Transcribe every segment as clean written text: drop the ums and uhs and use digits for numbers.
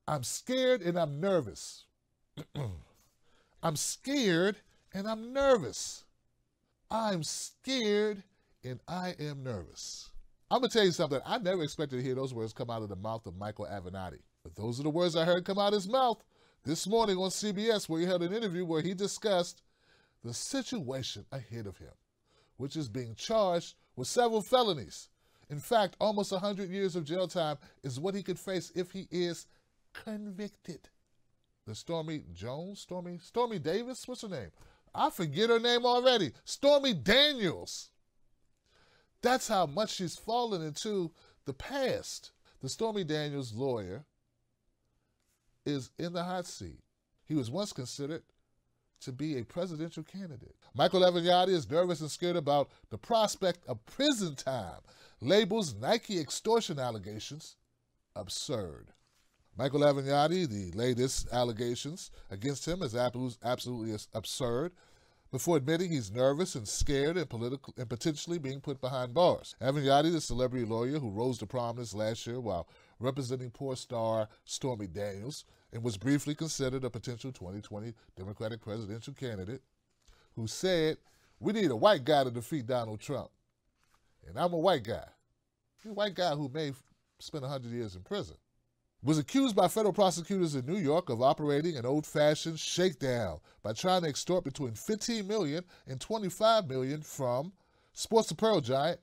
I'm scared and I'm nervous. I'm scared and I'm nervous. I'm scared and I am nervous. I'm going to tell you something. I never expected to hear those words come out of the mouth of Michael Avenatti. But those are the words I heard come out of his mouth this morning on CBS, where he held an interview where he discussed the situation ahead of him, which is being charged with several felonies. In fact, almost 100 years of jail time is what he could face if he is convicted. The Stormy Davis, what's her name? I forget her name already. Stormy Daniels. That's how much she's fallen into the past. The Stormy Daniels lawyer is in the hot seat. He was once considered to be a presidential candidate. Michael Avenatti is nervous and scared about the prospect of prison time, labels Nike extortion allegations absurd. Michael Avenatti, the latest allegations against him is absolutely absurd, before admitting he's nervous and scared and potentially being put behind bars. Avenatti, the celebrity lawyer who rose to prominence last year while representing porn star Stormy Daniels and was briefly considered a potential 2020 Democratic presidential candidate, who said, "We need a white guy to defeat Donald Trump. And I'm a white guy." He's a white guy who may spend 100 years in prison. Was accused by federal prosecutors in New York of operating an old-fashioned shakedown by trying to extort between $15 million and $25 million from sports apparel giant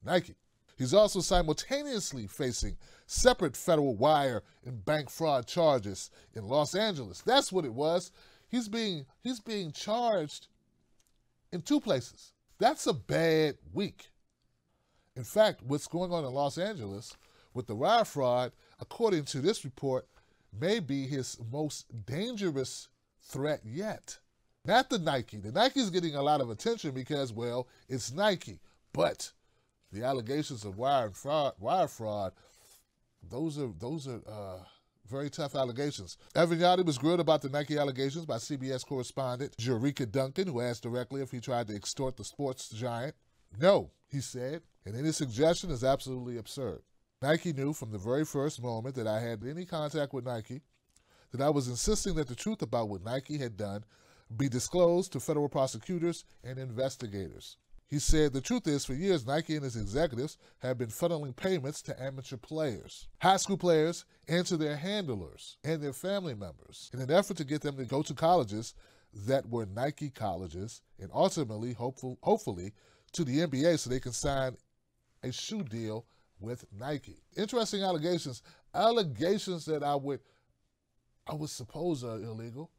Nike. He's also simultaneously facing separate federal wire and bank fraud charges in Los Angeles. That's what it was. He's being charged in two places. That's a bad week. In fact, what's going on in Los Angeles with the wire fraud, according to this report, may be his most dangerous threat yet. Not the Nike. The Nike's getting a lot of attention because, well, it's Nike. But the allegations of wire fraud, those are very tough allegations. Avenatti was grilled about the Nike allegations by CBS correspondent Eureka Duncan, who asked directly if he tried to extort the sports giant. No, he said, and any suggestion is absolutely absurd. Nike knew from the very first moment that I had any contact with Nike that I was insisting that the truth about what Nike had done be disclosed to federal prosecutors and investigators. He said, "The truth is, for years, Nike and its executives have been funneling payments to amateur players, high school players, and to their handlers and their family members in an effort to get them to go to colleges that were Nike colleges and ultimately, hopefully, to the NBA so they can sign a shoe deal with Nike." Interesting allegations. Allegations that I would suppose are illegal.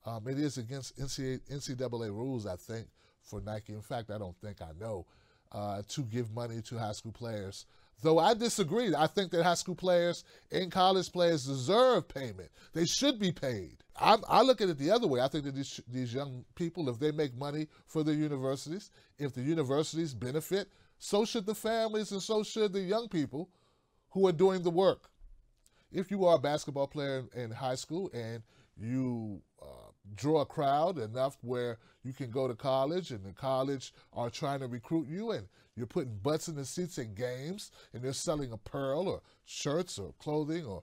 It is against NCAA rules, I think, for Nike. In fact, I don't think I know, to give money to high school players. Though I disagree. I think that high school players and college players deserve payment. They should be paid. I look at it the other way. I think that these young people, if they make money for their universities, if the universities benefit, so should the families and so should the young people who are doing the work. If you are a basketball player in high school and you draw a crowd enough where you can go to college and the college are trying to recruit you and you're putting butts in the seats at games and they're selling apparel or shirts or clothing or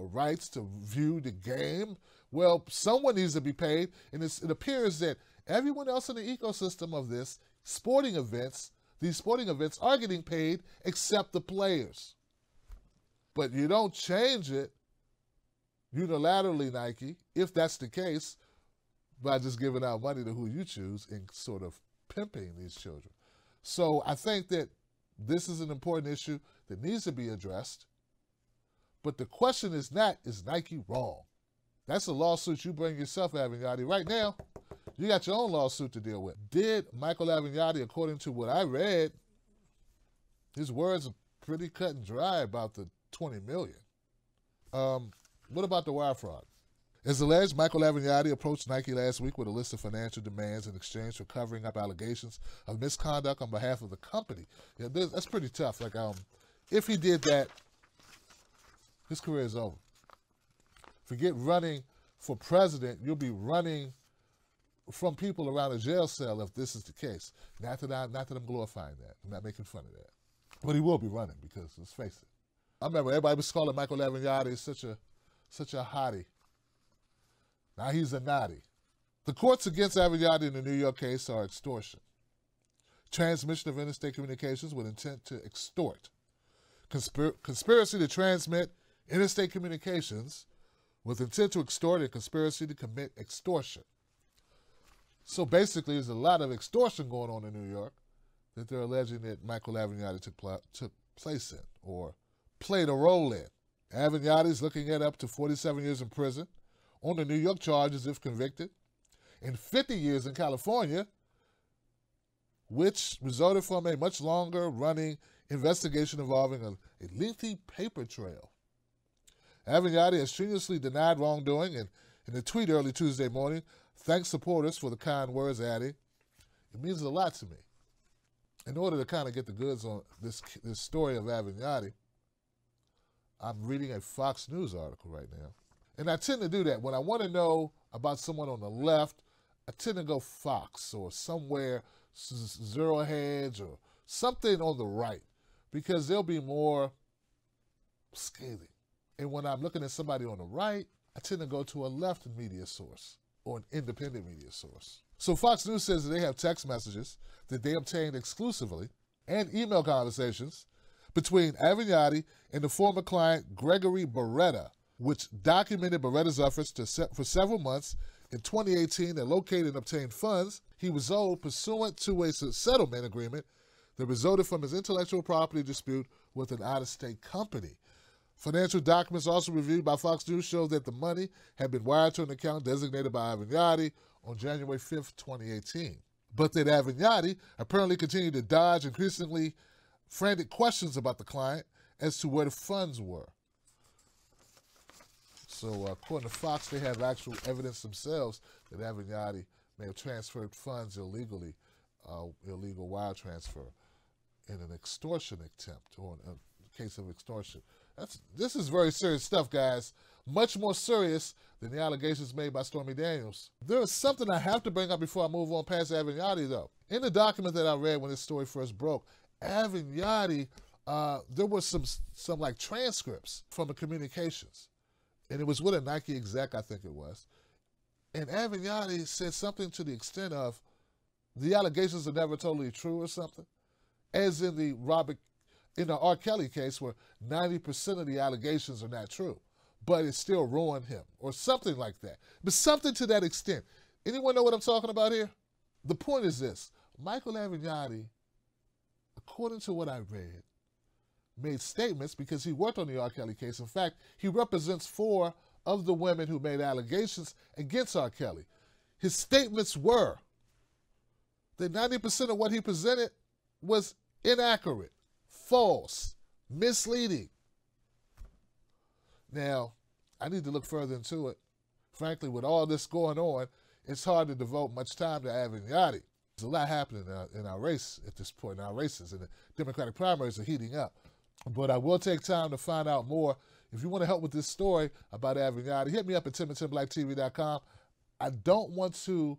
rights to view the game, well, someone needs to be paid. And it appears that everyone else in the ecosystem of these sporting events are getting paid except the players. But you don't change it unilaterally, Nike, if that's the case, by just giving out money to who you choose and sort of pimping these children. So I think that this is an important issue that needs to be addressed. But the question is not, is Nike wrong? That's a lawsuit you bring yourself, Avenatti. Right now, you got your own lawsuit to deal with. Did Michael Avenatti, according to what I read, his words are pretty cut and dry about the $20 million. What about the wire fraud? As alleged, Michael Avenatti approached Nike last week with a list of financial demands in exchange for covering up allegations of misconduct on behalf of the company. Yeah, that's pretty tough. Like, if he did that, his career is over. Forget running for president. You'll be running from people around a jail cell if this is the case. Not that I'm glorifying that. I'm not making fun of that. But he will be running because, let's face it. I remember everybody was calling Michael Avenatti such a hottie. Now he's a naughty. The courts against Avenatti in the New York case are extortion, transmission of interstate communications with intent to extort, conspiracy to transmit interstate communications with intent to extort, and conspiracy to commit extortion. So basically, there's a lot of extortion going on in New York that they're alleging that Michael Avenatti took place in or played a role in. Avenatti's looking at up to 47 years in prison on the New York charges if convicted, and 50 years in California, which resulted from a much longer running investigation involving a lengthy paper trail. Avenatti has strenuously denied wrongdoing, and in a tweet early Tuesday morning, thanked supporters for the kind words, adding, "It means a lot to me." In order to kind of get the goods on this story of Avenatti, I'm reading a Fox News article right now. And I tend to do that. When I want to know about someone on the left, I tend to go Fox or somewhere, Zero Hedge or something on the right, because they'll be more scathing. And when I'm looking at somebody on the right, I tend to go to a left media source or an independent media source. So Fox News says that they have text messages that they obtained exclusively and email conversations between Avenatti and the former client Gregory Beretta, which documented Beretta's efforts for several months in 2018 to locate and obtain funds he was owed pursuant to a settlement agreement that resulted from his intellectual property dispute with an out-of-state company. Financial documents also reviewed by Fox News show that the money had been wired to an account designated by Avenatti on January 5th, 2018. But that Avenatti apparently continued to dodge increasingly frantic questions about the client as to where the funds were. So according to Fox, they have actual evidence themselves that Avenatti may have transferred funds illegally, illegal wire transfer, in an extortion attempt or in a case of extortion. This is very serious stuff, guys. Much more serious than the allegations made by Stormy Daniels. There is something I have to bring up before I move on past Avenatti, though. In the document that I read when this story first broke, Avenatti, there was some like transcripts from the communications. And it was with a Nike exec, I think it was. And Avenatti said something to the extent of, the allegations are never totally true or something. As in the R. Kelly case where 90% of the allegations are not true, but it still ruined him, or something like that. But something to that extent. Anyone know what I'm talking about here? The point is this. Michael Avenatti, according to what I read, made statements because he worked on the R. Kelly case. In fact, he represents 4 of the women who made allegations against R. Kelly. His statements were that 90% of what he presented was inaccurate, false, misleading. Now, I need to look further into it. Frankly, with all this going on, it's hard to devote much time to Avenatti. There's a lot happening in our race at this point, in our races, and the Democratic primaries are heating up. But I will take time to find out more. If you want to help with this story about Avenatti, hit me up at tim@timblacktv.com. I don't want to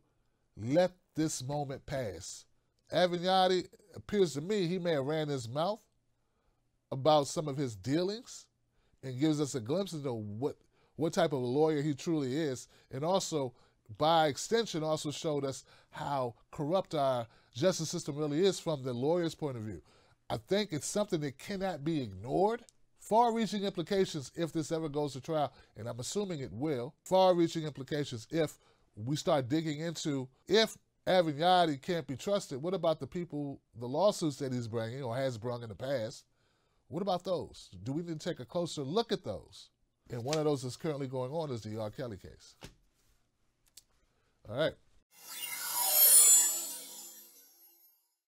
let this moment pass. Avenatti, appears to me, he may have ran his mouth about some of his dealings and gives us a glimpse into what type of a lawyer he truly is, and also, by extension, also showed us how corrupt our justice system really is from the lawyer's point of view. I think it's something that cannot be ignored. Far-reaching implications if this ever goes to trial, and I'm assuming it will. Far-reaching implications if we start digging into, if Avenatti can't be trusted, what about the people, the lawsuits that he's bringing or has brought in the past? What about those? Do we need to take a closer look at those? And one of those that's currently going on is the R. Kelly case. All right.